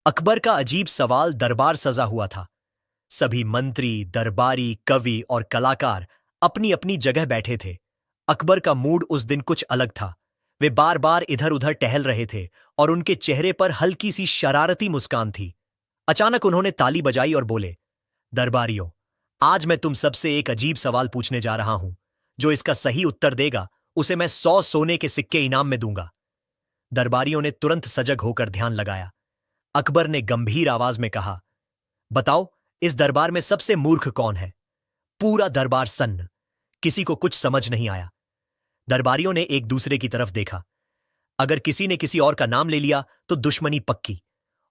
अकबर का अजीब सवाल दरबार सजा हुआ था। सभी मंत्री, दरबारी, कवि और कलाकार अपनी अपनी जगह बैठे थे। अकबर का मूड उस दिन कुछ अलग था। वे बार बार इधर उधर टहल रहे थे और उनके चेहरे पर हल्की सी शरारती मुस्कान थी। अचानक उन्होंने ताली बजाई और बोले, दरबारियों, आज मैं तुम सबसे एक अजीब सवाल पूछने जा रहा हूं। जो इसका सही उत्तर देगा उसे मैं 100 सोने के सिक्के इनाम में दूंगा। दरबारियों ने तुरंत सजग होकर ध्यान लगाया। अकबर ने गंभीर आवाज में कहा, बताओ, इस दरबार में सबसे मूर्ख कौन है? पूरा दरबार सन्न। किसी को कुछ समझ नहीं आया। दरबारियों ने एक दूसरे की तरफ देखा। अगर किसी ने किसी और का नाम ले लिया तो दुश्मनी पक्की,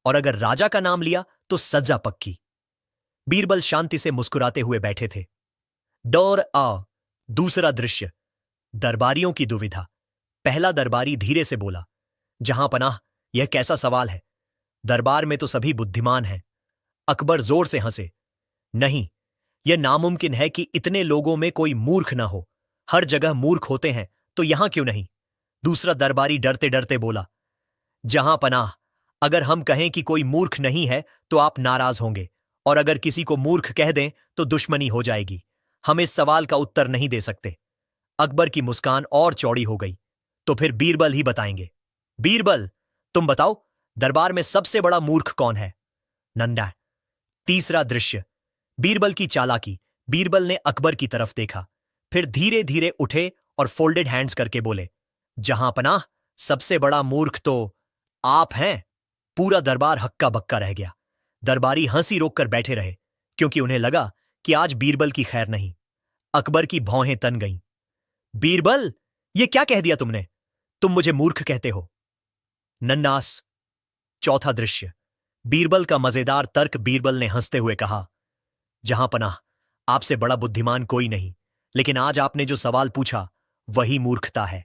और अगर राजा का नाम लिया तो सजा पक्की। बीरबल शांति से मुस्कुराते हुए बैठे थे। दौर आ दूसरा दृश्य। दरबारियों की दुविधा। पहला दरबारी धीरे से बोला, जहां पनाह, यह कैसा सवाल है? दरबार में तो सभी बुद्धिमान हैं। अकबर जोर से हंसे। नहीं, यह नामुमकिन है कि इतने लोगों में कोई मूर्ख न हो। हर जगह मूर्ख होते हैं, तो यहां क्यों नहीं? दूसरा दरबारी डरते डरते बोला, जहां पनाह, अगर हम कहें कि कोई मूर्ख नहीं है तो आप नाराज होंगे, और अगर किसी को मूर्ख कह दें तो दुश्मनी हो जाएगी। हम इस सवाल का उत्तर नहीं दे सकते। अकबर की मुस्कान और चौड़ी हो गई। तो फिर बीरबल ही बताएंगे। बीरबल, तुम बताओ, दरबार में सबसे बड़ा मूर्ख कौन है? नंदा। तीसरा दृश्य। बीरबल की चालाकी। बीरबल ने अकबर की तरफ देखा, फिर धीरे धीरे उठे और फोल्डेड हैंड्स करके बोले, जहां पनाह, सबसे बड़ा मूर्ख तो आप हैं। पूरा दरबार हक्का बक्का रह गया। दरबारी हंसी रोककर बैठे रहे, क्योंकि उन्हें लगा कि आज बीरबल की खैर नहीं। अकबर की भौहें तन गईं। बीरबल, ये क्या कह दिया तुमने? तुम मुझे मूर्ख कहते हो? नन्नास। चौथा दृश्य। बीरबल का मजेदार तर्क। बीरबल ने हंसते हुए कहा, जहां पनाह, आपसे बड़ा बुद्धिमान कोई नहीं, लेकिन आज आपने जो सवाल पूछा वही मूर्खता है।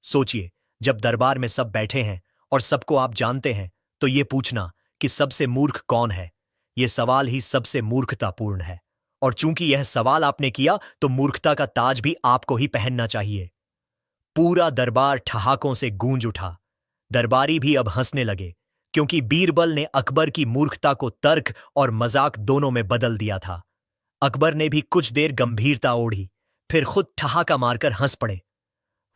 सोचिए, जब दरबार में सब बैठे हैं और सबको आप जानते हैं, तो ये पूछना कि सबसे मूर्ख कौन है, यह सवाल ही सबसे मूर्खतापूर्ण है। और चूंकि यह सवाल आपने किया, तो मूर्खता का ताज भी आपको ही पहनना चाहिए। पूरा दरबार ठहाकों से गूंज उठा। दरबारी भी अब हंसने लगे, क्योंकि बीरबल ने अकबर की मूर्खता को तर्क और मजाक दोनों में बदल दिया था। अकबर ने भी कुछ देर गंभीरता ओढ़ी, फिर खुद ठहाका मारकर हंस पड़े।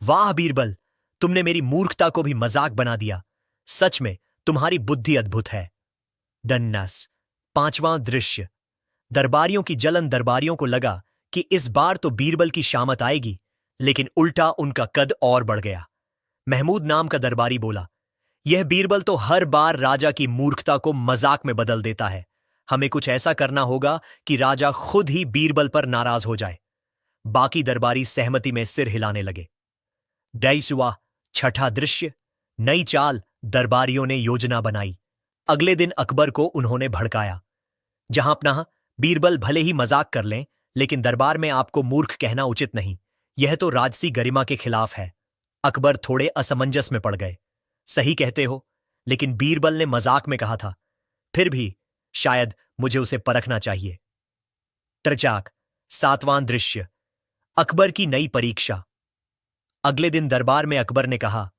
वाह बीरबल, तुमने मेरी मूर्खता को भी मजाक बना दिया। सच में तुम्हारी बुद्धि अद्भुत है। डन्नस। पांचवां दृश्य। दरबारियों की जलन। दरबारियों को लगा कि इस बार तो बीरबल की शामत आएगी, लेकिन उल्टा उनका कद और बढ़ गया। महमूद नाम का दरबारी बोला, यह बीरबल तो हर बार राजा की मूर्खता को मजाक में बदल देता है। हमें कुछ ऐसा करना होगा कि राजा खुद ही बीरबल पर नाराज हो जाए। बाकी दरबारी सहमति में सिर हिलाने लगे। दैसुआ। छठा दृश्य। नई चाल। दरबारियों ने योजना बनाई। अगले दिन अकबर को उन्होंने भड़काया, जहां अपना, बीरबल भले ही मजाक कर लें, लेकिन दरबार में आपको मूर्ख कहना उचित नहीं। यह तो राजसी गरिमा के खिलाफ है। अकबर थोड़े असमंजस में पड़ गए। सही कहते हो, लेकिन बीरबल ने मजाक में कहा था। फिर भी शायद मुझे उसे परखना चाहिए। त्रिचाक। सातवां दृश्य। अकबर की नई परीक्षा। अगले दिन दरबार में अकबर ने कहा,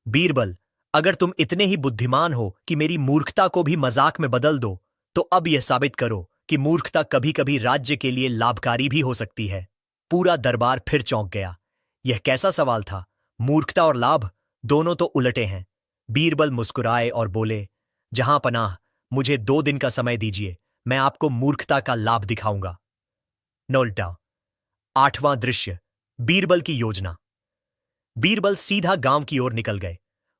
बीरबल, अगर तुम इतने ही बुद्धिमान हो कि मेरी मूर्खता को भी मजाक में बदल दो, तो अब यह साबित करो कि मूर्खता कभी कभी राज्य के लिए लाभकारी भी हो सकती है। पूरा दरबार फिर चौंक गया। यह कैसा सवाल था? मूर्खता और लाभ दोनों तो उलटे हैं। बीरबल मुस्कुराए और बोले, जहां पनाह, मुझे 2 दिन का समय दीजिए, मैं आपको मूर्खता का लाभ दिखाऊंगा। नोल्टा। आठवां दृश्य। बीरबल की योजना। बीरबल सीधा गांव की ओर निकल गए।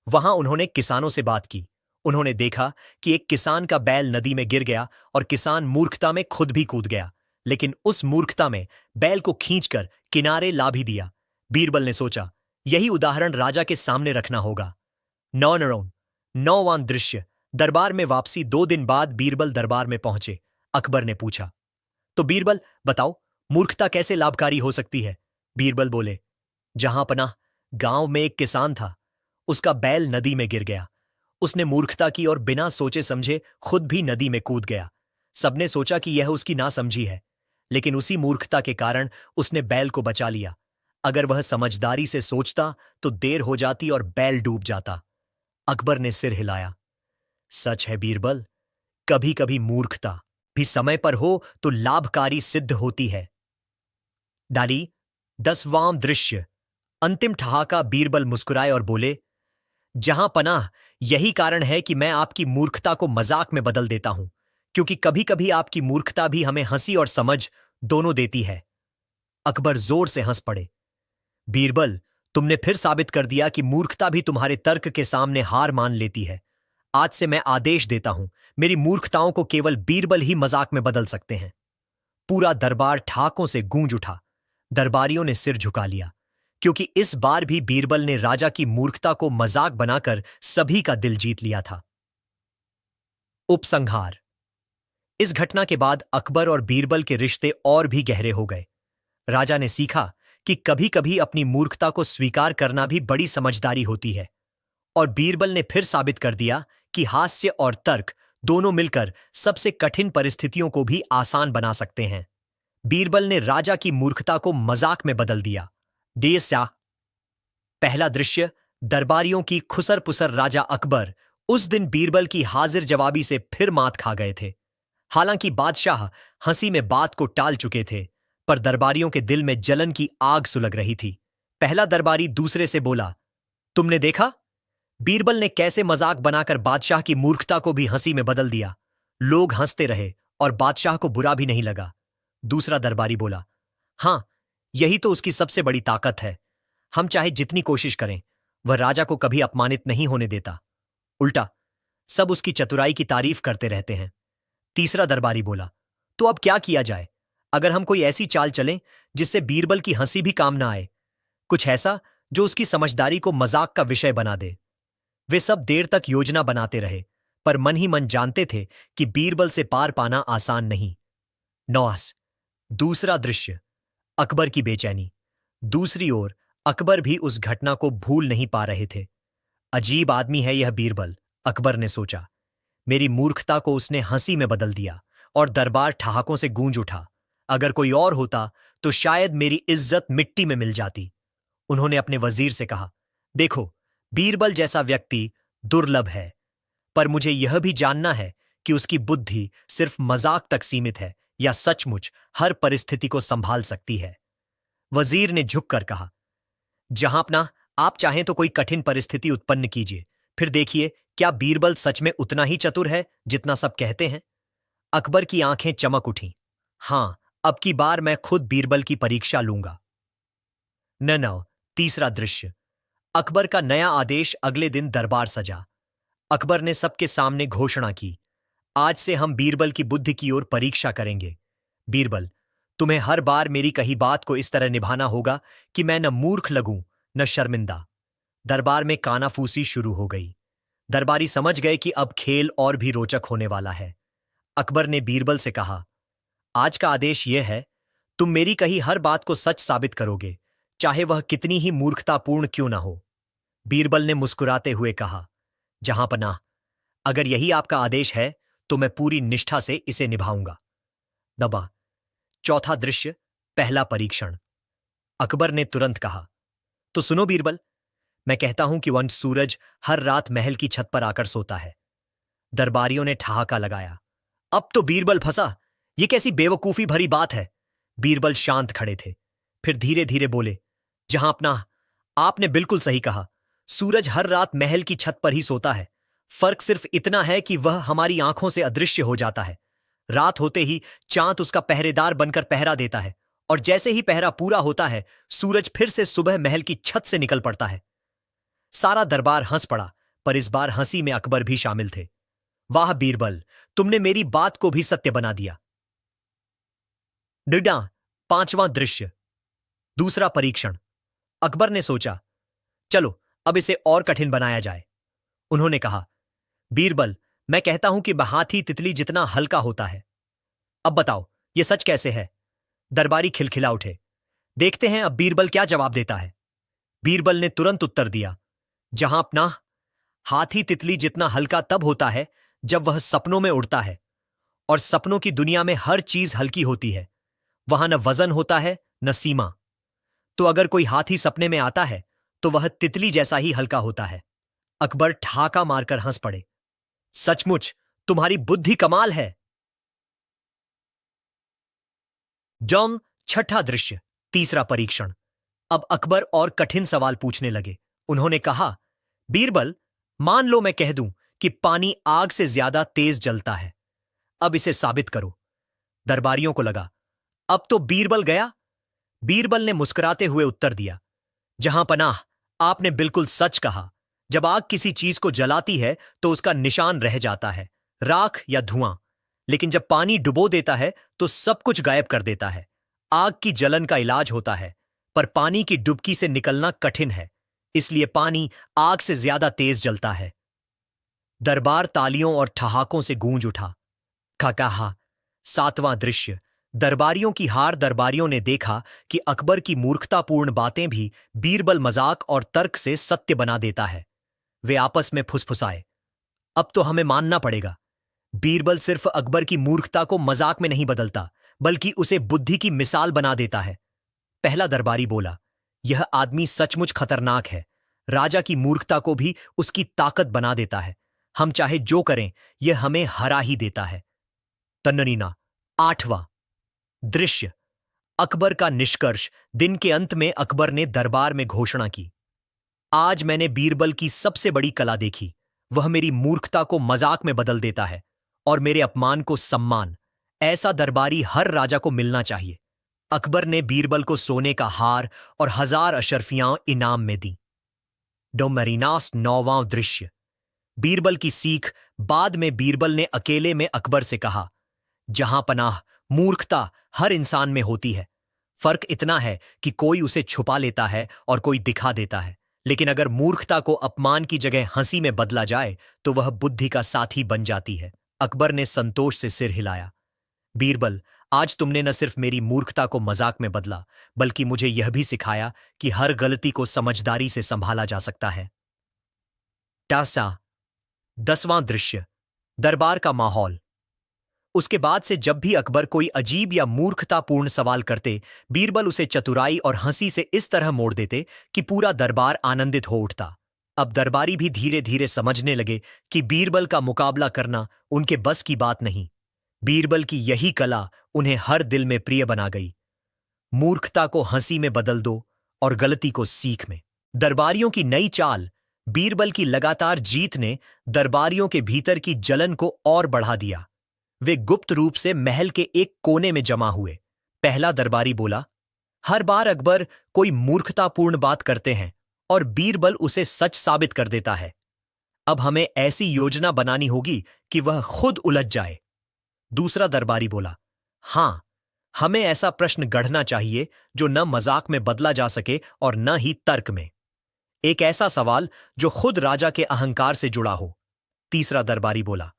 वहां उन्होंने किसानों से बात की। उन्होंने देखा कि एक किसान का बैल नदी में गिर गया और किसान मूर्खता में खुद भी कूद गया, लेकिन उस मूर्खता में बैल को खींचकर किनारे ला भी दिया। बीरबल ने सोचा, यही उदाहरण राजा के सामने रखना होगा। नौवां दृश्य। दरबार में वापसी। 2 दिन बाद बीरबल दरबार में पहुंचे। अकबर ने पूछा, तो बीरबल बताओ, मूर्खता कैसे लाभकारी हो सकती है? बीरबल बोले, जहां पनाह, गांव में एक किसान था। उसका बैल नदी में गिर गया। उसने मूर्खता की और बिना सोचे समझे खुद भी नदी में कूद गया। सबने सोचा कि यह उसकी नासमझी है, लेकिन उसी मूर्खता के कारण उसने बैल को बचा लिया। अगर वह समझदारी से सोचता तो देर हो जाती और बैल डूब जाता। अकबर ने सिर हिलाया। सच है बीरबल, कभी कभी मूर्खता भी समय पर हो तो लाभकारी सिद्ध होती है। डाली 10वां दृश्य। अंतिम ठहाका। बीरबल मुस्कुराए और बोले, जहां पनाह, यही कारण है कि मैं आपकी मूर्खता को मजाक में बदल देता हूं, क्योंकि कभी कभी आपकी मूर्खता भी हमें हंसी और समझ दोनों देती है। अकबर जोर से हंस पड़े। बीरबल, तुमने फिर साबित कर दिया कि मूर्खता भी तुम्हारे तर्क के सामने हार मान लेती है। आज से मैं आदेश देता हूं, मेरी मूर्खताओं को केवल बीरबल ही मजाक में बदल सकते हैं। पूरा दरबार ठाकों से गूंज उठा। दरबारियों ने सिर झुका लिया, क्योंकि इस बार भी बीरबल ने राजा की मूर्खता को मजाक बनाकर सभी का दिल जीत लिया था। उपसंहार। इस घटना के बाद अकबर और बीरबल के रिश्ते और भी गहरे हो गए। राजा ने सीखा कि कभी कभी अपनी मूर्खता को स्वीकार करना भी बड़ी समझदारी होती है, और बीरबल ने फिर साबित कर दिया कि हास्य और तर्क दोनों मिलकर सबसे कठिन परिस्थितियों को भी आसान बना सकते हैं। बीरबल ने राजा की मूर्खता को मजाक में बदल दिया। डेस्या। पहला दृश्य। दरबारियों की खुसर पुसर। राजा अकबर उस दिन बीरबल की हाजिर जवाबी से फिर मात खा गए थे। हालांकि बादशाह हंसी में बात को टाल चुके थे, पर दरबारियों के दिल में जलन की आग सुलग रही थी। पहला दरबारी दूसरे से बोला, तुमने देखा बीरबल ने कैसे मजाक बनाकर बादशाह की मूर्खता को भी हंसी में बदल दिया। लोग हंसते रहे और बादशाह को बुरा भी नहीं लगा। दूसरा दरबारी बोला, हां, यही तो उसकी सबसे बड़ी ताकत है। हम चाहे जितनी कोशिश करें, वह राजा को कभी अपमानित नहीं होने देता। उल्टा सब उसकी चतुराई की तारीफ करते रहते हैं। तीसरा दरबारी बोला, तो अब क्या किया जाए? अगर हम कोई ऐसी चाल चलें जिससे बीरबल की हंसी भी काम ना आए, कुछ ऐसा जो उसकी समझदारी को मजाक का विषय बना दे। वे सब देर तक योजना बनाते रहे, पर मन ही मन जानते थे कि बीरबल से पार पाना आसान नहीं। नौस। दूसरा दृश्य। अकबर की बेचैनी। दूसरी ओर अकबर भी उस घटना को भूल नहीं पा रहे थे। अजीब आदमी है यह बीरबल, अकबर ने सोचा। मेरी मूर्खता को उसने हंसी में बदल दिया और दरबार ठहाकों से गूंज उठा। अगर कोई और होता तो शायद मेरी इज्जत मिट्टी में मिल जाती। उन्होंने अपने वजीर से कहा, देखो, बीरबल जैसा व्यक्ति दुर्लभ है, पर मुझे यह भी जानना है कि उसकी बुद्धि सिर्फ मजाक तक सीमित है या सचमुच हर परिस्थिति को संभाल सकती है। वजीर ने झुककर कहा, जहांपनाह, आप चाहें तो कोई कठिन परिस्थिति उत्पन्न कीजिए, फिर देखिए क्या बीरबल सच में उतना ही चतुर है जितना सब कहते हैं। अकबर की आंखें चमक उठीं। हां, अब की बार मैं खुद बीरबल की परीक्षा लूंगा। न। तीसरा दृश्य। अकबर का नया आदेश। अगले दिन दरबार सजा। अकबर ने सबके सामने घोषणा की, आज से हम बीरबल की बुद्धि की ओर परीक्षा करेंगे। बीरबल, तुम्हें हर बार मेरी कही बात को इस तरह निभाना होगा कि मैं न मूर्ख लगूं न शर्मिंदा। दरबार में कानाफूसी शुरू हो गई। दरबारी समझ गए कि अब खेल और भी रोचक होने वाला है। अकबर ने बीरबल से कहा, आज का आदेश यह है, तुम मेरी कही हर बात को सच साबित करोगे, चाहे वह कितनी ही मूर्खतापूर्ण क्यों ना हो। बीरबल ने मुस्कुराते हुए कहा, जहांपनाह, अगर यही आपका आदेश है तो मैं पूरी निष्ठा से इसे निभाऊंगा। दबा। चौथा दृश्य। पहला परीक्षण। अकबर ने तुरंत कहा, तो सुनो बीरबल, मैं कहता हूं कि वह सूरज हर रात महल की छत पर आकर सोता है। दरबारियों ने ठहाका लगाया। अब तो बीरबल फंसा, यह कैसी बेवकूफी भरी बात है। बीरबल शांत खड़े थे, फिर धीरे धीरे बोले, जहांपनाह, आपने बिल्कुल सही कहा, सूरज हर रात महल की छत पर ही सोता है। फर्क सिर्फ इतना है कि वह हमारी आंखों से अदृश्य हो जाता है। रात होते ही चांद उसका पहरेदार बनकर पहरा देता है, और जैसे ही पहरा पूरा होता है, सूरज फिर से सुबह महल की छत से निकल पड़ता है। सारा दरबार हंस पड़ा, पर इस बार हंसी में अकबर भी शामिल थे। वाह बीरबल, तुमने मेरी बात को भी सत्य बना दिया। डिडा। पांचवां दृश्य। दूसरा परीक्षण। अकबर ने सोचा, चलो अब इसे और कठिन बनाया जाए। उन्होंने कहा, बीरबल, मैं कहता हूं कि हाथी तितली जितना हल्का होता है। अब बताओ, यह सच कैसे है? दरबारी खिलखिला उठे। देखते हैं अब बीरबल क्या जवाब देता है। बीरबल ने तुरंत उत्तर दिया, जहांपनाह, हाथी तितली जितना हल्का तब होता है जब वह सपनों में उड़ता है, और सपनों की दुनिया में हर चीज हल्की होती है। वहां न वजन होता है न सीमा। तो अगर कोई हाथी सपने में आता है तो वह तितली जैसा ही हल्का होता है। अकबर ठाका मारकर हंस पड़े। सचमुच तुम्हारी बुद्धि कमाल है। जॉन छठा दृश्य, तीसरा परीक्षण। अब अकबर और कठिन सवाल पूछने लगे। उन्होंने कहा, बीरबल, मान लो मैं कह दूं कि पानी आग से ज्यादा तेज जलता है। अब इसे साबित करो। दरबारियों को लगा, अब तो बीरबल गया। बीरबल ने मुस्कुराते हुए उत्तर दिया, जहां पनाह, आपने बिल्कुल सच कहा। जब आग किसी चीज को जलाती है तो उसका निशान रह जाता है, राख या धुआं। लेकिन जब पानी डुबो देता है तो सब कुछ गायब कर देता है। आग की जलन का इलाज होता है, पर पानी की डुबकी से निकलना कठिन है। इसलिए पानी आग से ज्यादा तेज जलता है। दरबार तालियों और ठहाकों से गूंज उठा। कहा, सातवां दृश्य, दरबारियों की हार। दरबारियों ने देखा कि अकबर की मूर्खतापूर्ण बातें भी बीरबल मजाक और तर्क से सत्य बना देता है। वे आपस में फुसफुसाए, अब तो हमें मानना पड़ेगा। बीरबल सिर्फ अकबर की मूर्खता को मजाक में नहीं बदलता, बल्कि उसे बुद्धि की मिसाल बना देता है। पहला दरबारी बोला, यह आदमी सचमुच खतरनाक है। राजा की मूर्खता को भी उसकी ताकत बना देता है। हम चाहे जो करें, यह हमें हरा ही देता है। तन्नरीना, आठवां दृश्य, अकबर का निष्कर्ष। दिन के अंत में अकबर ने दरबार में घोषणा की, आज मैंने बीरबल की सबसे बड़ी कला देखी। वह मेरी मूर्खता को मजाक में बदल देता है और मेरे अपमान को सम्मान। ऐसा दरबारी हर राजा को मिलना चाहिए। अकबर ने बीरबल को सोने का हार और 1000 अशर्फियां इनाम में दी। डोमरीनास, नौवां दृश्य, बीरबल की सीख। बाद में बीरबल ने अकेले में अकबर से कहा, जहां पनाह, मूर्खता हर इंसान में होती है। फर्क इतना है कि कोई उसे छुपा लेता है और कोई दिखा देता है। लेकिन अगर मूर्खता को अपमान की जगह हंसी में बदला जाए तो वह बुद्धि का साथी बन जाती है। अकबर ने संतोष से सिर हिलाया। बीरबल, आज तुमने न सिर्फ मेरी मूर्खता को मजाक में बदला, बल्कि मुझे यह भी सिखाया कि हर गलती को समझदारी से संभाला जा सकता है। टासा, 10वां दृश्य, दरबार का माहौल। उसके बाद से जब भी अकबर कोई अजीब या मूर्खतापूर्ण सवाल करते, बीरबल उसे चतुराई और हंसी से इस तरह मोड़ देते कि पूरा दरबार आनंदित हो उठता। अब दरबारी भी धीरे धीरे समझने लगे कि बीरबल का मुकाबला करना उनके बस की बात नहीं। बीरबल की यही कला उन्हें हर दिल में प्रिय बना गई। मूर्खता को हंसी में बदल दो और गलती को सीख में। दरबारियों की नई चाल, बीरबल की लगातार जीत ने दरबारियों के भीतर की जलन को और बढ़ा दिया। वे गुप्त रूप से महल के एक कोने में जमा हुए। पहला दरबारी बोला, हर बार अकबर कोई मूर्खतापूर्ण बात करते हैं और बीरबल उसे सच साबित कर देता है। अब हमें ऐसी योजना बनानी होगी कि वह खुद उलझ जाए। दूसरा दरबारी बोला, हां, हमें ऐसा प्रश्न गढ़ना चाहिए जो न मजाक में बदला जा सके और न ही तर्क में। एक ऐसा सवाल जो खुद राजा के अहंकार से जुड़ा हो। तीसरा दरबारी बोला,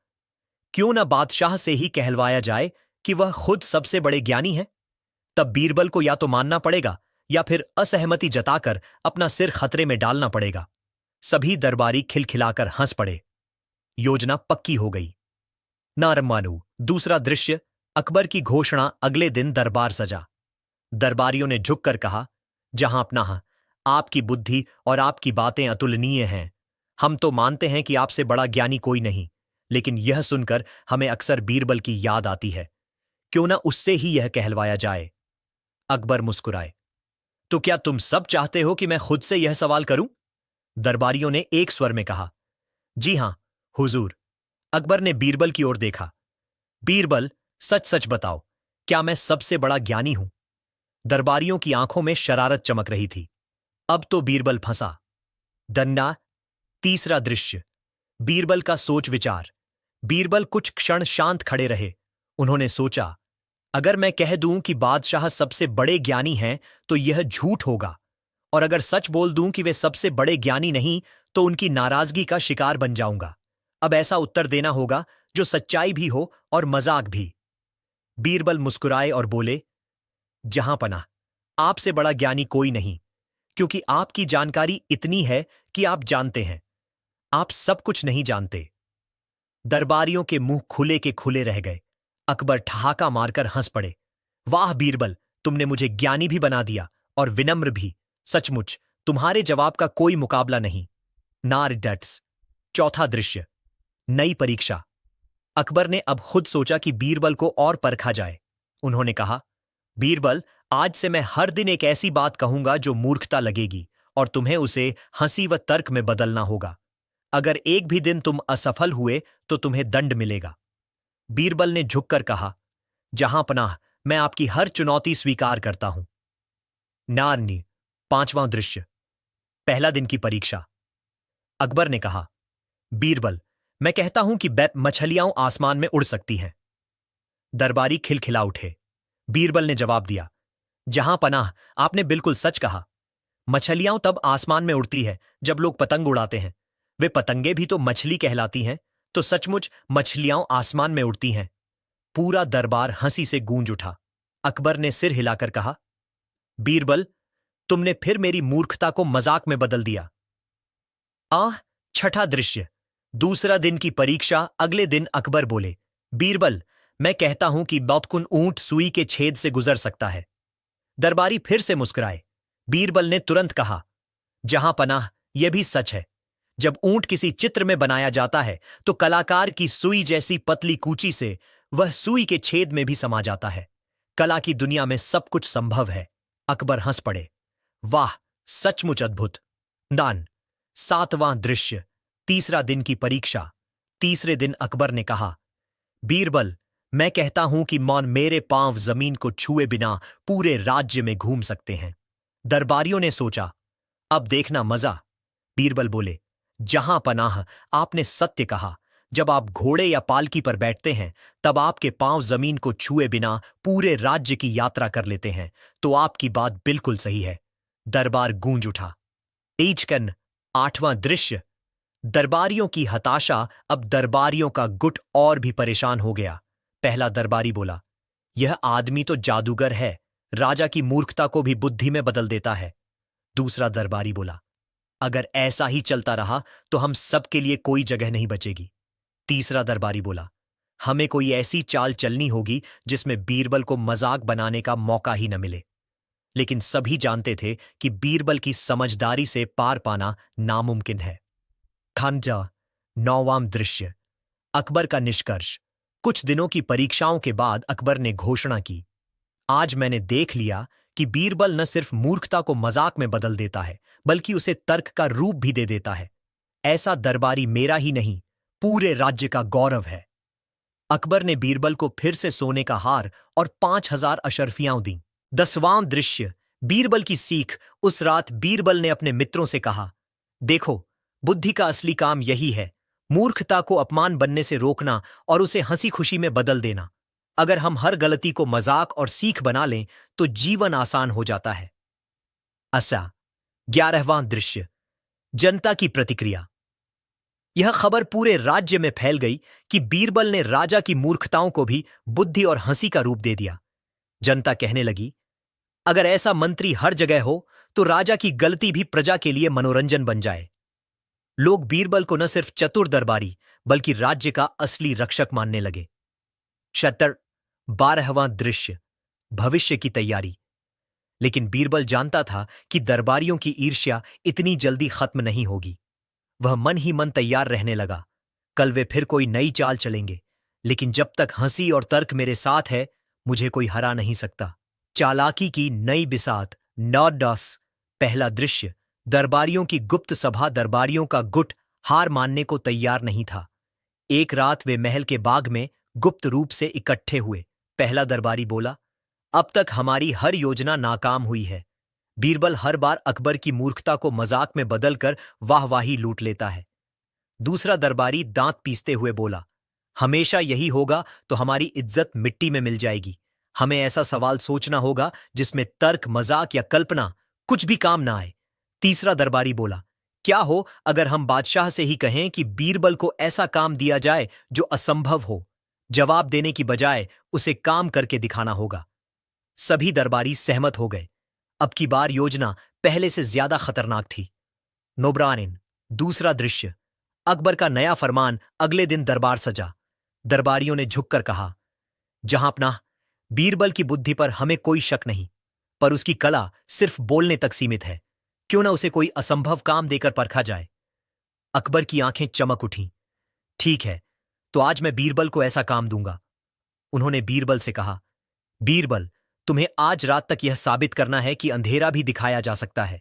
क्यों न बादशाह से ही कहलवाया जाए कि वह खुद सबसे बड़े ज्ञानी है। तब बीरबल को या तो मानना पड़ेगा या फिर असहमति जताकर अपना सिर खतरे में डालना पड़ेगा। सभी दरबारी खिलखिलाकर हंस पड़े। योजना पक्की हो गई। नारमानू, दूसरा दृश्य, अकबर की घोषणा। अगले दिन दरबार सजा। दरबारियों ने झुककर कहा, जहां अपना, आपकी बुद्धि और आपकी बातें अतुलनीय हैं। हम तो मानते हैं कि आपसे बड़ा ज्ञानी कोई नहीं, लेकिन यह सुनकर हमें अक्सर बीरबल की याद आती है। क्यों ना उससे ही यह कहलवाया जाए। अकबर मुस्कुराए, तो क्या तुम सब चाहते हो कि मैं खुद से यह सवाल करूं? दरबारियों ने एक स्वर में कहा, जी हां हुजूर। अकबर ने बीरबल की ओर देखा। बीरबल, सच सच बताओ, क्या मैं सबसे बड़ा ज्ञानी हूं? दरबारियों की आंखों में शरारत चमक रही थी। अब तो बीरबल फंसा। दन्ना, तीसरा दृश्य, बीरबल का सोच विचार। बीरबल कुछ क्षण शांत खड़े रहे। उन्होंने सोचा, अगर मैं कह दूं कि बादशाह सबसे बड़े ज्ञानी हैं तो यह झूठ होगा, और अगर सच बोल दूं कि वे सबसे बड़े ज्ञानी नहीं तो उनकी नाराजगी का शिकार बन जाऊंगा। अब ऐसा उत्तर देना होगा जो सच्चाई भी हो और मजाक भी। बीरबल मुस्कुराए और बोले, जहां पनाह, आपसे बड़ा ज्ञानी कोई नहीं, क्योंकि आपकी जानकारी इतनी है कि आप जानते हैं आप सब कुछ नहीं जानते। दरबारियों के मुंह खुले के खुले रह गए। अकबर ठहाका मारकर हंस पड़े। वाह बीरबल, तुमने मुझे ज्ञानी भी बना दिया और विनम्र भी। सचमुच तुम्हारे जवाब का कोई मुकाबला नहीं। नार डट्स। चौथा दृश्य, नई परीक्षा। अकबर ने अब खुद सोचा कि बीरबल को और परखा जाए। उन्होंने कहा, बीरबल, आज से मैं हर दिन एक ऐसी बात कहूंगा जो मूर्खता लगेगी और तुम्हें उसे हंसी व तर्क में बदलना होगा। अगर एक भी दिन तुम असफल हुए तो तुम्हें दंड मिलेगा। बीरबल ने झुककर कहा, जहां पनाह, मैं आपकी हर चुनौती स्वीकार करता हूं। नारनी, 5वां दृश्य। पहला दिन की परीक्षा। अकबर ने कहा, बीरबल, मैं कहता हूं कि मछलियां आसमान में उड़ सकती हैं। दरबारी खिलखिला उठे। बीरबल ने जवाब दिया, जहां पनाह, आपने बिल्कुल सच कहा। मछलियां तब आसमान में उड़ती है जब लोग पतंग उड़ाते हैं। वे पतंगे भी तो मछली कहलाती हैं, तो सचमुच मछलियां आसमान में उड़ती हैं। पूरा दरबार हंसी से गूंज उठा। अकबर ने सिर हिलाकर कहा, बीरबल, तुमने फिर मेरी मूर्खता को मजाक में बदल दिया। छठा दृश्य। दूसरा दिन की परीक्षा। अगले दिन अकबर बोले, बीरबल, मैं कहता हूं कि बौतकुन ऊंट सुई के छेद से गुजर सकता है। दरबारी फिर से मुस्कुराए। बीरबल ने तुरंत कहा, जहां पनाह, यह भी सच है। जब ऊंट किसी चित्र में बनाया जाता है तो कलाकार की सुई जैसी पतली कूची से वह सुई के छेद में भी समा जाता है। कला की दुनिया में सब कुछ संभव है। अकबर हंस पड़े। वाह, सचमुच अद्भुत। दान। 7वां दृश्य। तीसरा दिन की परीक्षा। तीसरे दिन अकबर ने कहा, बीरबल, मैं कहता हूं कि मौन मेरे पांव जमीन को छुए बिना पूरे राज्य में घूम सकते हैं। दरबारियों ने सोचा, अब देखना मजा। बीरबल बोले, जहां पनाह, आपने सत्य कहा। जब आप घोड़े या पालकी पर बैठते हैं तब आपके पांव जमीन को छुए बिना पूरे राज्य की यात्रा कर लेते हैं, तो आपकी बात बिल्कुल सही है। दरबार गूंज उठा। एजकन। 8वां दृश्य। दरबारियों की हताशा। अब दरबारियों का गुट और भी परेशान हो गया। पहला दरबारी बोला, यह आदमी तो जादूगर है, राजा की मूर्खता को भी बुद्धि में बदल देता है। दूसरा दरबारी बोला, अगर ऐसा ही चलता रहा तो हम सबके लिए कोई जगह नहीं बचेगी। तीसरा दरबारी बोला, हमें कोई ऐसी चाल चलनी होगी जिसमें बीरबल को मजाक बनाने का मौका ही न मिले। लेकिन सभी जानते थे कि बीरबल की समझदारी से पार पाना नामुमकिन है। खंजा। 9वां दृश्य। अकबर का निष्कर्ष। कुछ दिनों की परीक्षाओं के बाद अकबर ने घोषणा की, आज मैंने देख लिया कि बीरबल न सिर्फ मूर्खता को मजाक में बदल देता है, बल्कि उसे तर्क का रूप भी दे देता है। ऐसा दरबारी मेरा ही नहीं, पूरे राज्य का गौरव है। अकबर ने बीरबल को फिर से सोने का हार और 5000 अशर्फियां दी। 10वां दृश्य। बीरबल की सीख। उस रात बीरबल ने अपने मित्रों से कहा, देखो, बुद्धि का असली काम यही है, मूर्खता को अपमान बनने से रोकना और उसे हंसी खुशी में बदल देना। अगर हम हर गलती को मजाक और सीख बना लें तो जीवन आसान हो जाता है। 11वां दृश्य। जनता की प्रतिक्रिया। यह खबर पूरे राज्य में फैल गई कि बीरबल ने राजा की मूर्खताओं को भी बुद्धि और हंसी का रूप दे दिया। जनता कहने लगी, अगर ऐसा मंत्री हर जगह हो तो राजा की गलती भी प्रजा के लिए मनोरंजन बन जाए। लोग बीरबल को न सिर्फ चतुर दरबारी बल्कि राज्य का असली रक्षक मानने लगे। 12वां दृश्य। भविष्य की तैयारी। लेकिन बीरबल जानता था कि दरबारियों की ईर्ष्या इतनी जल्दी खत्म नहीं होगी। वह मन ही मन तैयार रहने लगा। कल वे फिर कोई नई चाल चलेंगे, लेकिन जब तक हंसी और तर्क मेरे साथ है, मुझे कोई हरा नहीं सकता। चालाकी की नई बिसात। 9 पहला दृश्य। दरबारियों की गुप्त सभा। दरबारियों का गुट हार मानने को तैयार नहीं था। एक रात वे महल के बाग में गुप्त रूप से इकट्ठे हुए। पहला दरबारी बोला, अब तक हमारी हर योजना नाकाम हुई है। बीरबल हर बार अकबर की मूर्खता को मजाक में बदलकर वाहवाही लूट लेता है। दूसरा दरबारी दांत पीसते हुए बोला, हमेशा यही होगा तो हमारी इज्जत मिट्टी में मिल जाएगी। हमें ऐसा सवाल सोचना होगा जिसमें तर्क, मजाक या कल्पना कुछ भी काम ना आए। तीसरा दरबारी बोला, क्या हो अगर हम बादशाह से ही कहें कि बीरबल को ऐसा काम दिया जाए जो असंभव हो। जवाब देने की बजाय उसे काम करके दिखाना होगा। सभी दरबारी सहमत हो गए। अब की बार योजना पहले से ज्यादा खतरनाक थी। नोब्रानिन। दूसरा दृश्य। अकबर का नया फरमान। अगले दिन दरबार सजा। दरबारियों ने झुककर कहा, जहांपनाह, बीरबल की बुद्धि पर हमें कोई शक नहीं, पर उसकी कला सिर्फ बोलने तक सीमित है। क्यों न उसे कोई असंभव काम देकर परखा जाए। अकबर की आंखें चमक उठीं। ठीक है, तो आज मैं बीरबल को ऐसा काम दूंगा। उन्होंने बीरबल से कहा, बीरबल, तुम्हें आज रात तक यह साबित करना है कि अंधेरा भी दिखाया जा सकता है।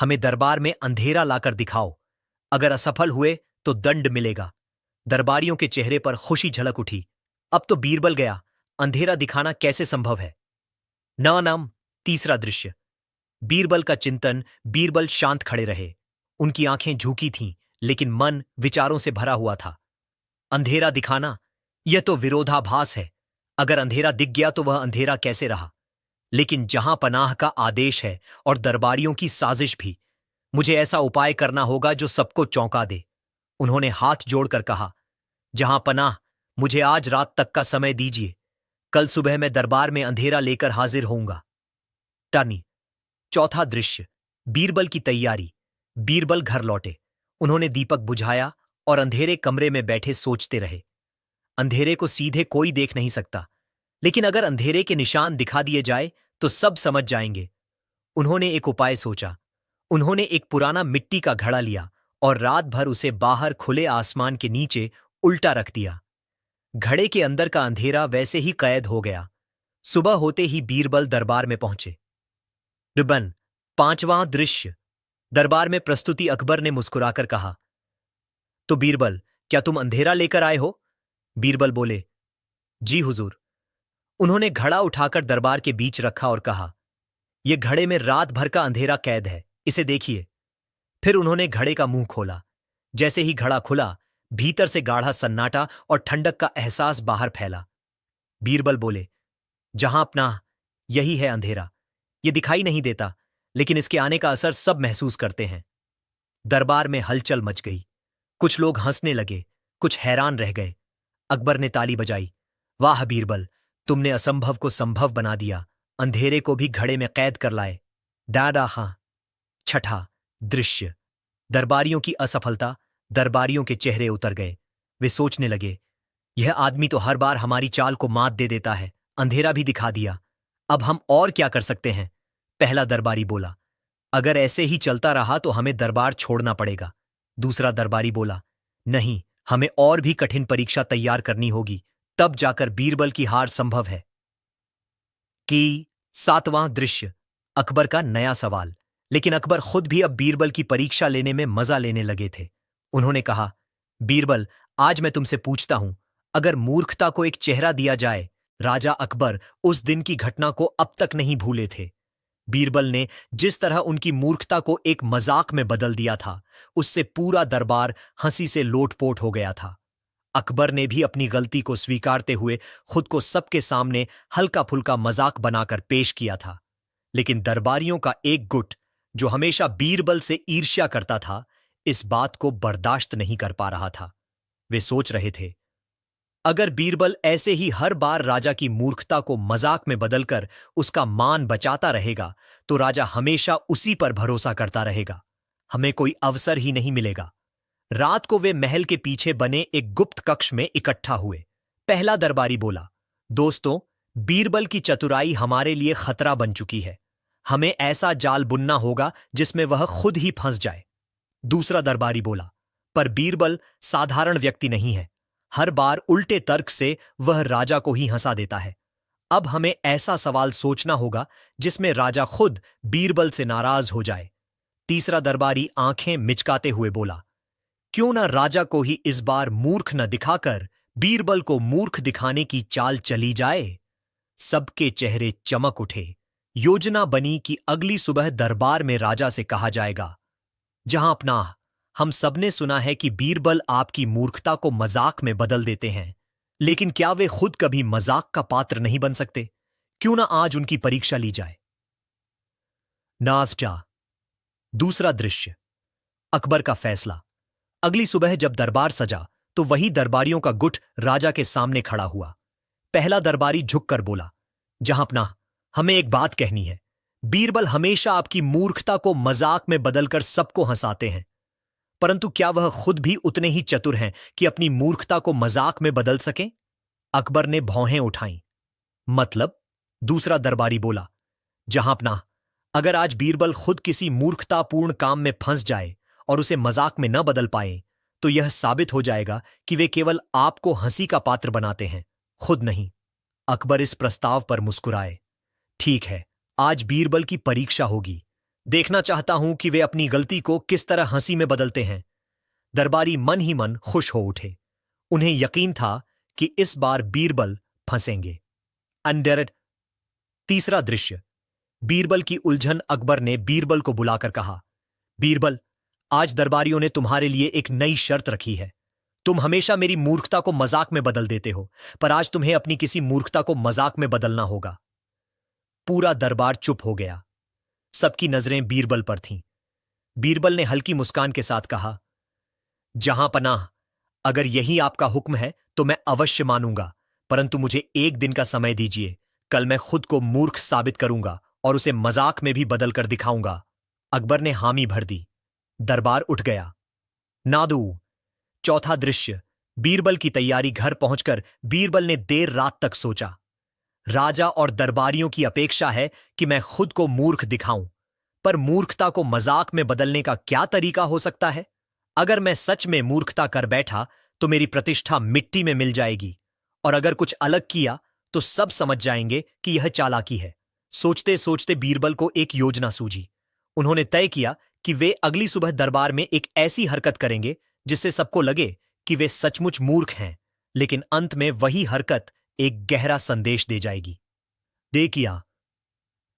हमें दरबार में अंधेरा लाकर दिखाओ। अगर असफल हुए तो दंड मिलेगा। दरबारियों के चेहरे पर खुशी झलक उठी। अब तो बीरबल गया, अंधेरा दिखाना कैसे संभव है। नाम तीसरा दृश्य। बीरबल का चिंतन। बीरबल शांत खड़े रहे। उनकी आंखें झुकी थीं, लेकिन मन विचारों से भरा हुआ था। अंधेरा दिखाना, यह तो विरोधाभास है। अगर अंधेरा दिख गया तो वह अंधेरा कैसे रहा। लेकिन जहां पनाह का आदेश है और दरबारियों की साजिश भी, मुझे ऐसा उपाय करना होगा जो सबको चौंका दे। उन्होंने हाथ जोड़कर कहा, जहां पनाह, मुझे आज रात तक का समय दीजिए। कल सुबह मैं दरबार में अंधेरा लेकर हाजिर होऊंगा। टर्नी। चौथा दृश्य। बीरबल की तैयारी। बीरबल घर लौटे। उन्होंने दीपक बुझाया और अंधेरे कमरे में बैठे सोचते रहे। अंधेरे को सीधे कोई देख नहीं सकता, लेकिन अगर अंधेरे के निशान दिखा दिए जाए तो सब समझ जाएंगे। उन्होंने एक उपाय सोचा। उन्होंने एक पुराना मिट्टी का घड़ा लिया और रात भर उसे बाहर खुले आसमान के नीचे उल्टा रख दिया। घड़े के अंदर का अंधेरा वैसे ही कैद हो गया। सुबह होते ही बीरबल दरबार में पहुंचे। रिबन। पांचवां दृश्य। दरबार में प्रस्तुति। अकबर ने मुस्कुराकर कहा, तो बीरबल, क्या तुम अंधेरा लेकर आए हो। बीरबल बोले, जी हुजूर। उन्होंने घड़ा उठाकर दरबार के बीच रखा और कहा, यह घड़े में रात भर का अंधेरा कैद है, इसे देखिए। फिर उन्होंने घड़े का मुंह खोला। जैसे ही घड़ा खुला, भीतर से गाढ़ा सन्नाटा और ठंडक का एहसास बाहर फैला। बीरबल बोले, जहां अपना, यही है अंधेरा। यह दिखाई नहीं देता, लेकिन इसके आने का असर सब महसूस करते हैं। दरबार में हलचल मच गई। कुछ लोग हंसने लगे, कुछ हैरान रह गए। अकबर ने ताली बजाई। वाह बीरबल, तुमने असंभव को संभव बना दिया। अंधेरे को भी घड़े में कैद कर लाए। दादा हां। छठा दृश्य। दरबारियों की असफलता। दरबारियों के चेहरे उतर गए। वे सोचने लगे, यह आदमी तो हर बार हमारी चाल को मात दे देता है। अंधेरा भी दिखा दिया, अब हम और क्या कर सकते हैं। पहला दरबारी बोला, अगर ऐसे ही चलता रहा तो हमें दरबार छोड़ना पड़ेगा। दूसरा दरबारी बोला, नहीं, हमें और भी कठिन परीक्षा तैयार करनी होगी, तब जाकर बीरबल की हार संभव है। कि सातवां दृश्य। अकबर का नया सवाल। लेकिन अकबर खुद भी अब बीरबल की परीक्षा लेने में मजा लेने लगे थे। उन्होंने कहा, बीरबल, आज मैं तुमसे पूछता हूं, अगर मूर्खता को एक चेहरा दिया जाए। राजा अकबर उस दिन की घटना को अब तक नहीं भूले थे। बीरबल ने जिस तरह उनकी मूर्खता को एक मजाक में बदल दिया था, उससे पूरा दरबार हंसी से लोटपोट हो गया था। अकबर ने भी अपनी गलती को स्वीकारते हुए खुद को सबके सामने हल्का फुल्का मजाक बनाकर पेश किया था। लेकिन दरबारियों का एक गुट, जो हमेशा बीरबल से ईर्ष्या करता था, इस बात को बर्दाश्त नहीं कर पा रहा था। वे सोच रहे थे, अगर बीरबल ऐसे ही हर बार राजा की मूर्खता को मजाक में बदलकर उसका मान बचाता रहेगा, तो राजा हमेशा उसी पर भरोसा करता रहेगा। हमें कोई अवसर ही नहीं मिलेगा। रात को वे महल के पीछे बने एक गुप्त कक्ष में इकट्ठा हुए। पहला दरबारी बोला, दोस्तों, बीरबल की चतुराई हमारे लिए खतरा बन चुकी है। हमें ऐसा जाल बुनना होगा जिसमें वह खुद ही फंस जाए। दूसरा दरबारी बोला, पर बीरबल साधारण व्यक्ति नहीं है। हर बार उल्टे तर्क से वह राजा को ही हंसा देता है। अब हमें ऐसा सवाल सोचना होगा जिसमें राजा खुद बीरबल से नाराज हो जाए। तीसरा दरबारी आंखें मिचकाते हुए बोला, क्यों न राजा को ही इस बार मूर्ख न दिखाकर बीरबल को मूर्ख दिखाने की चाल चली जाए। सबके चेहरे चमक उठे। योजना बनी कि अगली सुबह दरबार में राजा से कहा जाएगा, जहां अपना, हम सबने सुना है कि बीरबल आपकी मूर्खता को मजाक में बदल देते हैं, लेकिन क्या वे खुद कभी मजाक का पात्र नहीं बन सकते? क्यों ना आज उनकी परीक्षा ली जाए। नाज़। दूसरा दृश्य। अकबर का फैसला। अगली सुबह जब दरबार सजा, तो वही दरबारियों का गुट राजा के सामने खड़ा हुआ। पहला दरबारी झुककर बोला, जहां अपना, हमें एक बात कहनी है। बीरबल हमेशा आपकी मूर्खता को मजाक में बदलकर सबको हंसाते हैं, परंतु क्या वह खुद भी उतने ही चतुर हैं कि अपनी मूर्खता को मजाक में बदल सकें? अकबर ने भौहें उठाईं। मतलब? दूसरा दरबारी बोला, जहां अपना, अगर आज बीरबल खुद किसी मूर्खतापूर्ण काम में फंस जाए और उसे मजाक में न बदल पाए, तो यह साबित हो जाएगा कि वे केवल आपको हंसी का पात्र बनाते हैं, खुद नहीं। अकबर इस प्रस्ताव पर मुस्कुराए। ठीक है, आज बीरबल की परीक्षा होगी। देखना चाहता हूं कि वे अपनी गलती को किस तरह हंसी में बदलते हैं। दरबारी मन ही मन खुश हो उठे। उन्हें यकीन था कि इस बार बीरबल फंसेंगे। अनडेरेड। तीसरा दृश्य। बीरबल की उलझन। अकबर ने बीरबल को बुलाकर कहा, बीरबल, आज दरबारियों ने तुम्हारे लिए एक नई शर्त रखी है। तुम हमेशा मेरी मूर्खता को मजाक में बदल देते हो, पर आज तुम्हें अपनी किसी मूर्खता को मजाक में बदलना होगा। पूरा दरबार चुप हो गया। सबकी नजरें बीरबल पर थीं। बीरबल ने हल्की मुस्कान के साथ कहा, जहां पनाह, अगर यही आपका हुक्म है तो मैं अवश्य मानूंगा, परंतु मुझे एक दिन का समय दीजिए। कल मैं खुद को मूर्ख साबित करूंगा और उसे मजाक में भी बदल कर दिखाऊंगा। अकबर ने हामी भर दी। दरबार उठ गया। नादू। चौथा दृश्य। बीरबल की तैयारी। घर पहुंचकर बीरबल ने देर रात तक सोचा। राजा और दरबारियों की अपेक्षा है कि मैं खुद को मूर्ख दिखाऊं, पर मूर्खता को मजाक में बदलने का क्या तरीका हो सकता है? अगर मैं सच में मूर्खता कर बैठा तो मेरी प्रतिष्ठा मिट्टी में मिल जाएगी, और अगर कुछ अलग किया तो सब समझ जाएंगे कि यह चालाकी है। सोचते सोचते बीरबल को एक योजना सूझी। उन्होंने तय किया कि वे अगली सुबह दरबार में एक ऐसी हरकत करेंगे जिससे सबको लगे कि वे सचमुच मूर्ख हैं, लेकिन अंत में वही हरकत एक गहरा संदेश दे जाएगी। देखिया।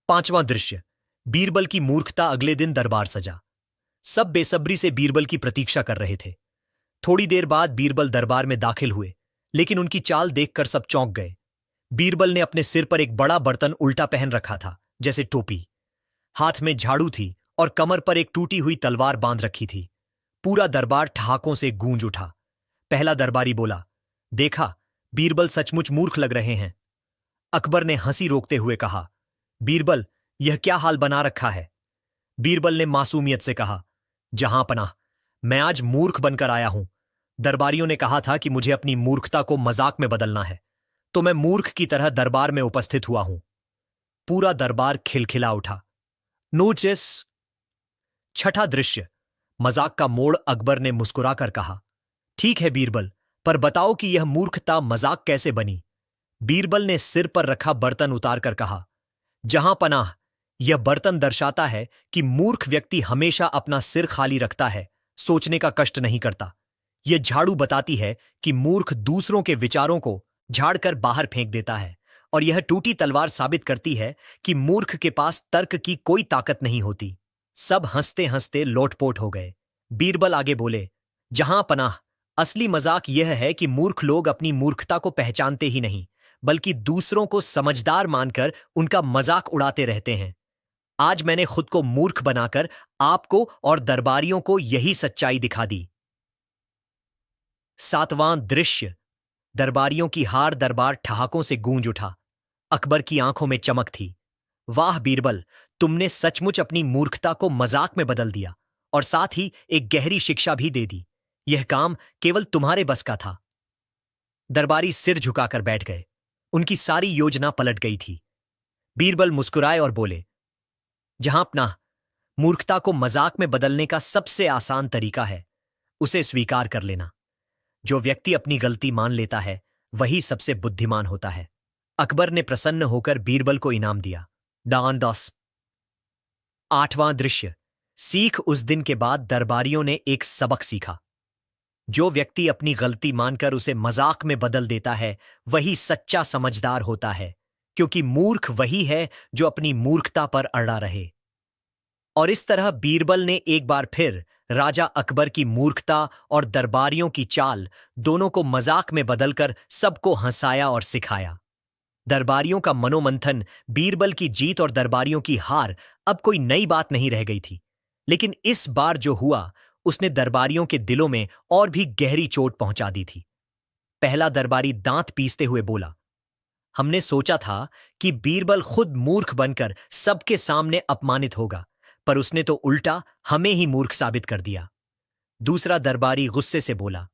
पांचवां दृश्य। बीरबल की मूर्खता। अगले दिन दरबार सजा। सब बेसब्री से बीरबल की प्रतीक्षा कर रहे थे। थोड़ी देर बाद बीरबल दरबार में दाखिल हुए, लेकिन उनकी चाल देखकर सब चौंक गए। बीरबल ने अपने सिर पर एक बड़ा बर्तन उल्टा पहन रखा था, जैसे टोपी। हाथ में झाड़ू थी और कमर पर एक टूटी हुई तलवार बांध रखी थी। पूरा दरबार ठहाकों से गूंज उठा। पहला दरबारी बोला, देखा, बीरबल सचमुच मूर्ख लग रहे हैं। अकबर ने हंसी रोकते हुए कहा, बीरबल, यह क्या हाल बना रखा है? बीरबल ने मासूमियत से कहा, जहां पनाह, मैं आज मूर्ख बनकर आया हूं। दरबारियों ने कहा था कि मुझे अपनी मूर्खता को मजाक में बदलना है, तो मैं मूर्ख की तरह दरबार में उपस्थित हुआ हूं। पूरा दरबार खिलखिला उठा। नोटिस। छठा दृश्य। मजाक का मोड़। अकबर ने मुस्कुराकर कहा, ठीक है बीरबल, पर बताओ कि यह मूर्खता मजाक कैसे बनी? बीरबल ने सिर पर रखा बर्तन उतारकर कहा, जहां पनाह, यह बर्तन दर्शाता है कि मूर्ख व्यक्ति हमेशा अपना सिर खाली रखता है, सोचने का कष्ट नहीं करता। यह झाड़ू बताती है कि मूर्ख दूसरों के विचारों को झाड़कर बाहर फेंक देता है, और यह टूटी तलवार साबित करती है कि मूर्ख के पास तर्क की कोई ताकत नहीं होती। सब हंसते हंसते लोटपोट हो गए। बीरबल आगे बोले, जहां पनाह, असली मजाक यह है कि मूर्ख लोग अपनी मूर्खता को पहचानते ही नहीं, बल्कि दूसरों को समझदार मानकर उनका मजाक उड़ाते रहते हैं। आज मैंने खुद को मूर्ख बनाकर आपको और दरबारियों को यही सच्चाई दिखा दी। सातवां दृश्य। दरबारियों की हार। दरबार ठहाकों से गूंज उठा। अकबर की आंखों में चमक थी। वाह बीरबल, तुमने सचमुच अपनी मूर्खता को मजाक में बदल दिया, और साथ ही एक गहरी शिक्षा भी दे दी। यह काम केवल तुम्हारे बस का था। दरबारी सिर झुकाकर बैठ गए। उनकी सारी योजना पलट गई थी। बीरबल मुस्कुराए और बोले, जहां अपना, मूर्खता को मजाक में बदलने का सबसे आसान तरीका है उसे स्वीकार कर लेना। जो व्यक्ति अपनी गलती मान लेता है वही सबसे बुद्धिमान होता है। अकबर ने प्रसन्न होकर बीरबल को इनाम दिया। डान 10। आठवां दृश्य। सीख। उस दिन के बाद दरबारियों ने एक सबक सीखा। जो व्यक्ति अपनी गलती मानकर उसे मजाक में बदल देता है वही सच्चा समझदार होता है, क्योंकि मूर्ख वही है जो अपनी मूर्खता पर अड़ा रहे। और इस तरह बीरबल ने एक बार फिर राजा अकबर की मूर्खता और दरबारियों की चाल दोनों को मजाक में बदलकर सबको हंसाया और सिखाया। दरबारियों का मनोमंथन, बीरबल की जीत और दरबारियों की हार अब कोई नई बात नहीं रह गई थी, लेकिन इस बार जो हुआ उसने दरबारियों के दिलों में और भी गहरी चोट पहुंचा दी थी। पहला दरबारी दांत पीसते हुए बोला, हमने सोचा था कि बीरबल खुद मूर्ख बनकर सबके सामने अपमानित होगा, पर उसने तो उल्टा हमें ही मूर्ख साबित कर दिया। दूसरा दरबारी गुस्से से बोला,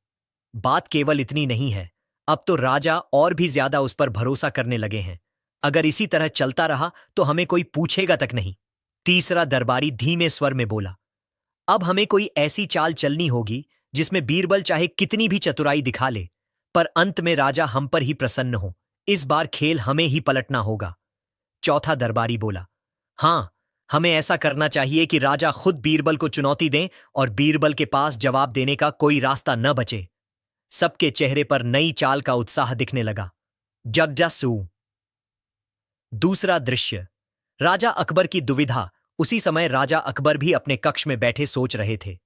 बात केवल इतनी नहीं है, अब तो राजा और भी ज्यादा उस पर भरोसा करने लगे हैं। अगर इसी तरह चलता रहा तो हमें कोई पूछेगा तक नहीं। तीसरा दरबारी धीमे स्वर में बोला, अब हमें कोई ऐसी चाल चलनी होगी जिसमें बीरबल चाहे कितनी भी चतुराई दिखा ले, पर अंत में राजा हम पर ही प्रसन्न हो। इस बार खेल हमें ही पलटना होगा। चौथा दरबारी बोला, हाँ, हमें ऐसा करना चाहिए कि राजा खुद बीरबल को चुनौती दें और बीरबल के पास जवाब देने का कोई रास्ता न बचे। सबके चेहरे पर नई चाल का उत्साह दिखने लगा। जगजसू। दूसरा दृश्य। राजा अकबर की दुविधा। उसी समय राजा अकबर भी अपने कक्ष में बैठे सोच रहे थे।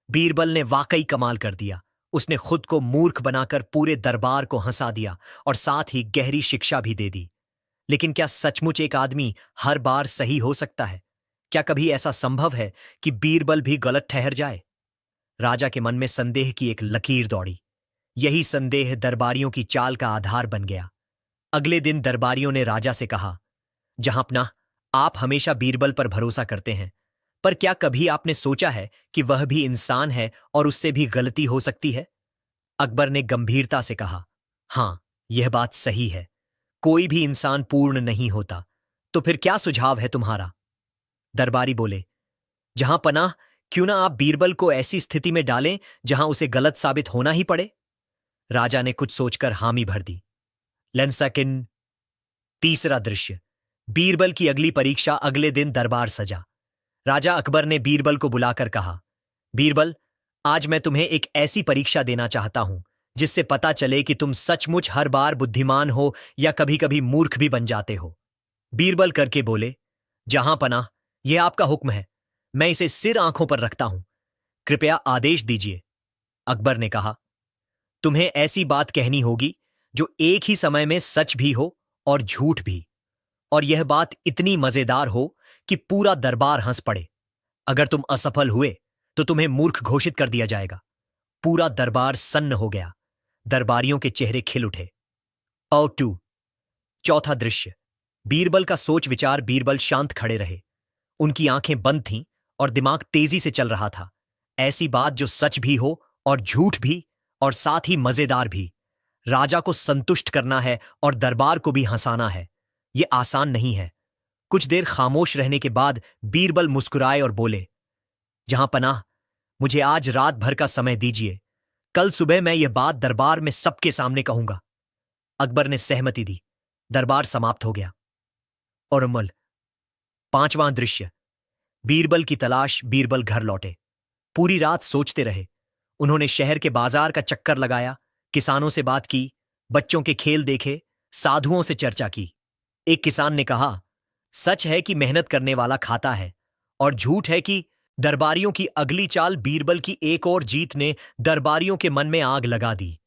बीरबल ने वाकई कमाल कर दिया। उसने खुद को मूर्ख बनाकर पूरे दरबार को हंसा दिया और साथ ही गहरी शिक्षा भी दे दी। लेकिन क्या सचमुच एक आदमी हर बार सही हो सकता है? क्या कभी ऐसा संभव है कि बीरबल भी गलत ठहर जाए? राजा के मन में संदेह की एक लकीर दौड़ी। यही संदेह दरबारियों की चाल का आधार बन गया। अगले दिन दरबारियों ने राजा से कहा, जहांपनाह, आप हमेशा बीरबल पर भरोसा करते हैं, पर क्या कभी आपने सोचा है कि वह भी इंसान है और उससे भी गलती हो सकती है? अकबर ने गंभीरता से कहा, हां, यह बात सही है। कोई भी इंसान पूर्ण नहीं होता। तो फिर क्या सुझाव है तुम्हारा? दरबारी बोले, जहां पनाह, क्यों ना आप बीरबल को ऐसी स्थिति में डालें जहां उसे गलत साबित होना ही पड़े? राजा ने कुछ सोचकर हामी भर दी। लेंसाकिन। तीसरा दृश्य। बीरबल की अगली परीक्षा। अगले दिन दरबार सजा। राजा अकबर ने बीरबल को बुलाकर कहा, बीरबल, आज मैं तुम्हें एक ऐसी परीक्षा देना चाहता हूं जिससे पता चले कि तुम सचमुच हर बार बुद्धिमान हो या कभी कभी मूर्ख भी बन जाते हो। बीरबल करके बोले, जहां पनाह, यह आपका हुक्म है। मैं इसे सिर आंखों पर रखता हूं। कृपया आदेश दीजिए। अकबर ने कहा, तुम्हें ऐसी बात कहनी होगी जो एक ही समय में सच भी हो और झूठ भी, और यह बात इतनी मजेदार हो कि पूरा दरबार हंस पड़े। अगर तुम असफल हुए तो तुम्हें मूर्ख घोषित कर दिया जाएगा। पूरा दरबार सन्न हो गया। दरबारियों के चेहरे खिल उठे। और 2। चौथा दृश्य। बीरबल का सोच विचार। बीरबल शांत खड़े रहे। उनकी आंखें बंद थीं और दिमाग तेजी से चल रहा था। ऐसी बात जो सच भी हो और झूठ भी और साथ ही मजेदार भी। राजा को संतुष्ट करना है और दरबार को भी हंसाना है। यह आसान नहीं है। कुछ देर खामोश रहने के बाद बीरबल मुस्कुराए और बोले, जहां पनाह, मुझे आज रात भर का समय दीजिए। कल सुबह मैं यह बात दरबार में सबके सामने कहूंगा। अकबर ने सहमति दी। दरबार समाप्त हो गया। और अमल। पांचवां दृश्य। बीरबल की तलाश। बीरबल घर लौटे। पूरी रात सोचते रहे। उन्होंने शहर के बाजार का चक्कर लगाया, किसानों से बात की, बच्चों के खेल देखे, साधुओं से चर्चा की। एक किसान ने कहा, सच है कि मेहनत करने वाला खाता है, और झूठ है कि दरबारियों की अगली चाल। बीरबल की एक और जीत ने दरबारियों के मन में आग लगा दी।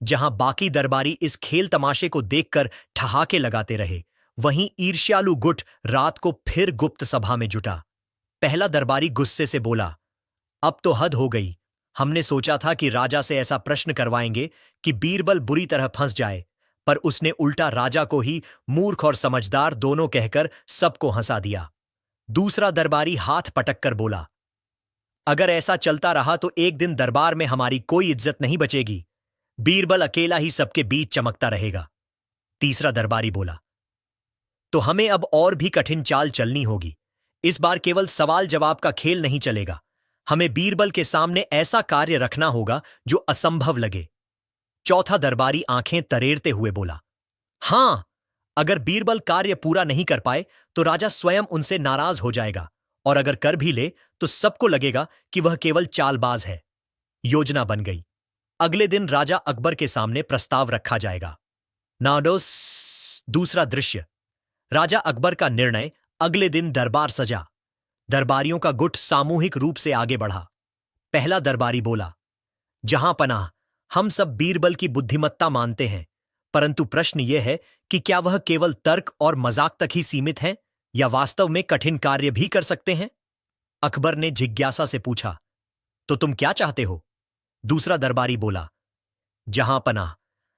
जहां बाकी दरबारी इस खेल तमाशे को देखकर ठहाके लगाते रहे, वहीं ईर्ष्यालु गुट रात को फिर गुप्त सभा में जुटा। पहला दरबारी गुस्से से बोला, अब तो हद हो गई। हमने सोचा था कि राजा से ऐसा प्रश्न करवाएंगे कि बीरबल बुरी तरह फंस जाए, पर उसने उल्टा राजा को ही मूर्ख और समझदार दोनों कहकर सबको हंसा दिया। दूसरा दरबारी हाथ पटक कर बोला, अगर ऐसा चलता रहा तो एक दिन दरबार में हमारी कोई इज्जत नहीं बचेगी। बीरबल अकेला ही सबके बीच चमकता रहेगा। तीसरा दरबारी बोला, तो हमें अब और भी कठिन चाल चलनी होगी। इस बार केवल सवाल जवाब का खेल नहीं चलेगा। हमें बीरबल के सामने ऐसा कार्य रखना होगा जो असंभव लगे। चौथा दरबारी आंखें तरेरते हुए बोला, हां, अगर बीरबल कार्य पूरा नहीं कर पाए तो राजा स्वयं उनसे नाराज हो जाएगा, और अगर कर भी ले तो सबको लगेगा कि वह केवल चालबाज है। योजना बन गई। अगले दिन राजा अकबर के सामने प्रस्ताव रखा जाएगा। नाडोस। दूसरा दृश्य। राजा अकबर का निर्णय। अगले दिन दरबार सजा। दरबारियों का गुट सामूहिक रूप से आगे बढ़ा। पहला दरबारी बोला, जहां पनाह, हम सब बीरबल की बुद्धिमत्ता मानते हैं, परंतु प्रश्न यह है कि क्या वह केवल तर्क और मजाक तक ही सीमित है या वास्तव में कठिन कार्य भी कर सकते हैं? अकबर ने जिज्ञासा से पूछा, तो तुम क्या चाहते हो? दूसरा दरबारी बोला, जहां पनाह,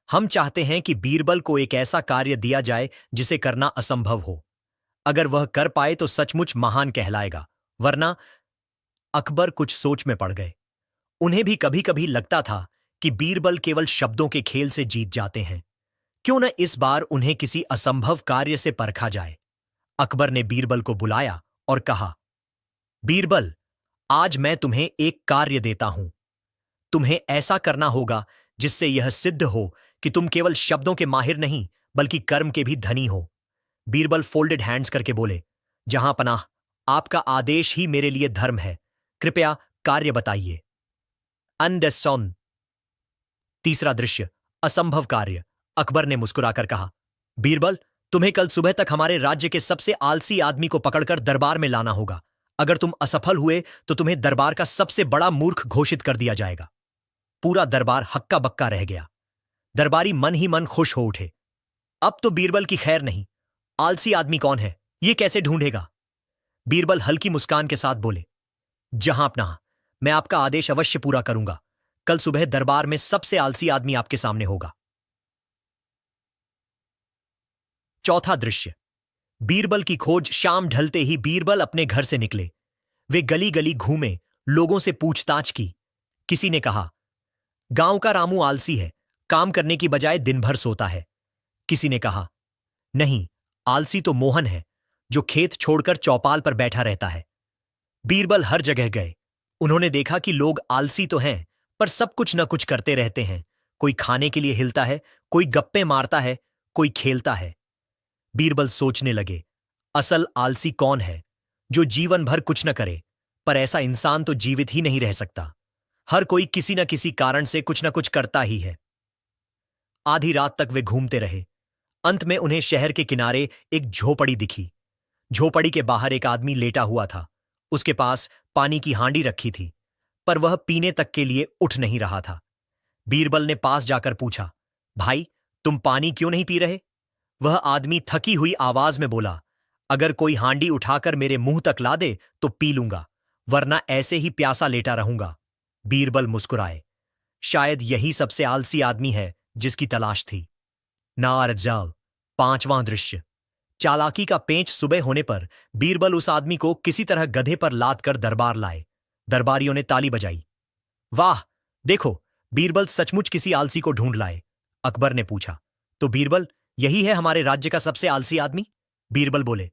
हम चाहते हैं कि बीरबल को एक ऐसा कार्य दिया जाए जिसे करना असंभव हो। अगर वह कर पाए तो सचमुच महान कहलाएगा, वरना। अकबर कुछ सोच में पड़ गए। उन्हें भी कभी कभी लगता था कि बीरबल केवल शब्दों के खेल से जीत जाते हैं। क्यों न इस बार उन्हें किसी असंभव कार्य से परखा जाए। अकबर ने बीरबल को बुलाया और कहा, बीरबल, आज मैं तुम्हें एक कार्य देता हूं। तुम्हें ऐसा करना होगा जिससे यह सिद्ध हो कि तुम केवल शब्दों के माहिर नहीं बल्कि कर्म के भी धनी हो। बीरबल फोल्डेड हैंड्स करके बोले, जहां पनाह, आपका आदेश ही मेरे लिए धर्म है, कृपया कार्य बताइए। अनडेसॉन। तीसरा दृश्य, असंभव कार्य। अकबर ने मुस्कुराकर कहा, बीरबल, तुम्हें कल सुबह तक हमारे राज्य के सबसे आलसी आदमी को पकड़कर दरबार में लाना होगा। अगर तुम असफल हुए तो तुम्हें दरबार का सबसे बड़ा मूर्ख घोषित कर दिया जाएगा। पूरा दरबार हक्का बक्का रह गया। दरबारी मन ही मन खुश हो उठे। अब तो बीरबल की खैर नहीं। आलसी आदमी कौन है, ये कैसे ढूंढेगा? बीरबल हल्की मुस्कान के साथ बोले, जहां अपना, मैं आपका आदेश अवश्य पूरा करूंगा। कल सुबह दरबार में सबसे आलसी आदमी आपके सामने होगा। चौथा दृश्य, बीरबल की खोज। शाम ढलते ही बीरबल अपने घर से निकले। वे गली गली घूमे, लोगों से पूछताछ की। किसी ने कहा, गांव का रामू आलसी है, काम करने की बजाय दिन भर सोता है। किसी ने कहा, नहीं, आलसी तो मोहन है, जो खेत छोड़कर चौपाल पर बैठा रहता है। बीरबल हर जगह गए। उन्होंने देखा कि लोग आलसी तो हैं, पर सब कुछ न कुछ करते रहते हैं। कोई खाने के लिए हिलता है, कोई गप्पे मारता है, कोई खेलता है। बीरबल सोचने लगे, असल आलसी कौन है, जो जीवन भर कुछ न करे? पर ऐसा इंसान तो जीवित ही नहीं रह सकता। हर कोई किसी न किसी कारण से कुछ न कुछ करता ही है। आधी रात तक वे घूमते रहे। अंत में उन्हें शहर के किनारे एक झोपड़ी दिखी। झोपड़ी के बाहर एक आदमी लेटा हुआ था। उसके पास पानी की हांडी रखी थी, पर वह पीने तक के लिए उठ नहीं रहा था। बीरबल ने पास जाकर पूछा, भाई, तुम पानी क्यों नहीं पी रहे? वह आदमी थकी हुई आवाज में बोला, अगर कोई हांडी उठाकर मेरे मुंह तक ला दे तो पी लूंगा, वरना ऐसे ही प्यासा लेटा रहूंगा। बीरबल मुस्कुराए। शायद यही सबसे आलसी आदमी है जिसकी तलाश थी। नारजाल। पांचवां दृश्य, चालाकी का पेंच। सुबह होने पर बीरबल उस आदमी को किसी तरह गधे पर लाद कर दरबार लाए। दरबारियों ने ताली बजाई। वाह, देखो, बीरबल सचमुच किसी आलसी को ढूंढ लाए। अकबर ने पूछा, तो बीरबल, यही है हमारे राज्य का सबसे आलसी आदमी? बीरबल बोले,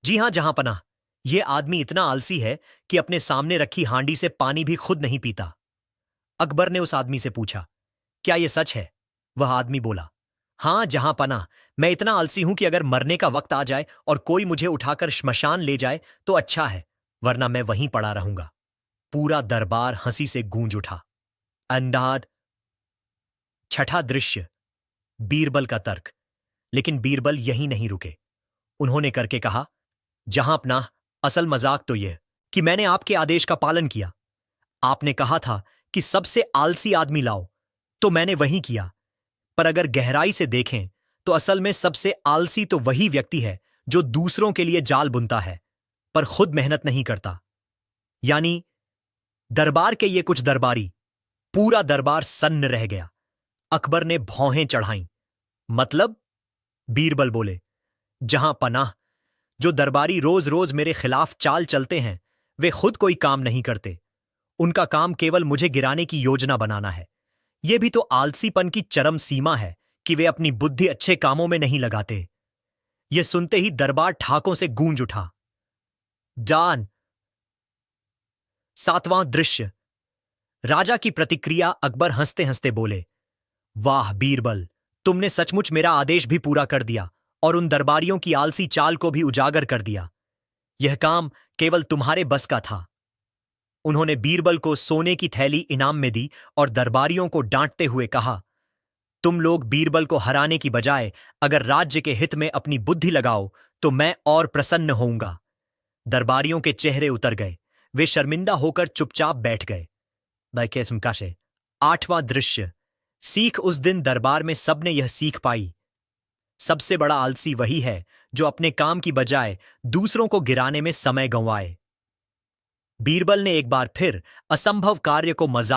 जी हां जहांपनाह, यह आदमी इतना आलसी है कि अपने सामने रखी हांडी से पानी भी खुद नहीं पीता। अकबर ने उस आदमी से पूछा, क्या यह सच है? वह आदमी बोला, हां जहांपनाह, मैं इतना आलसी हूं कि अगर मरने का वक्त आ जाए और कोई मुझे उठाकर श्मशान ले जाए तो अच्छा है, वरना मैं वहीं पड़ा रहूंगा। पूरा दरबार हंसी से गूंज उठा। अंडाड। छठा दृश्य, बीरबल का तर्क। लेकिन बीरबल यहीं नहीं रुके। उन्होंने करके कहा, जहां अपना, असल मजाक तो यह कि मैंने आपके आदेश का पालन किया। आपने कहा था कि सबसे आलसी आदमी लाओ, तो मैंने वही किया। पर अगर गहराई से देखें तो असल में सबसे आलसी तो वही व्यक्ति है जो दूसरों के लिए जाल बुनता है पर खुद मेहनत नहीं करता। यानी दरबार के ये कुछ दरबारी। पूरा दरबार सन्न रह गया। अकबर ने भौहें चढ़ाईं। मतलब? बीरबल बोले, जहां पनाह, जो दरबारी रोज रोज मेरे खिलाफ चाल चलते हैं वे खुद कोई काम नहीं करते। उनका काम केवल मुझे गिराने की योजना बनाना है। यह भी तो आलसीपन की चरम सीमा है कि वे अपनी बुद्धि अच्छे कामों में नहीं लगाते। यह सुनते ही दरबार ठाकों से गूंज उठा। जान। सातवां दृश्य, राजा की प्रतिक्रिया। अकबर हंसते हंसते बोले, वाह बीरबल, तुमने सचमुच मेरा आदेश भी पूरा कर दिया और उन दरबारियों की आलसी चाल को भी उजागर कर दिया। यह काम केवल तुम्हारे बस का था। उन्होंने बीरबल को सोने की थैली इनाम में दी और दरबारियों को डांटते हुए कहा, तुम लोग बीरबल को हराने की बजाय अगर राज्य के हित में अपनी बुद्धि लगाओ तो मैं और प्रसन्न होऊंगा। दरबारियों के चेहरे उतर गए। वे शर्मिंदा होकर चुपचाप बैठ गए। आठवां दृश्य, सीख। उस दिन दरबार में सबने यह सीख पाई, सबसे बड़ा आलसी वही है जो अपने काम की बजाय दूसरों को गिराने में समय गंवाए। बीरबल ने एक बार फिर असंभव कार्य को मजाक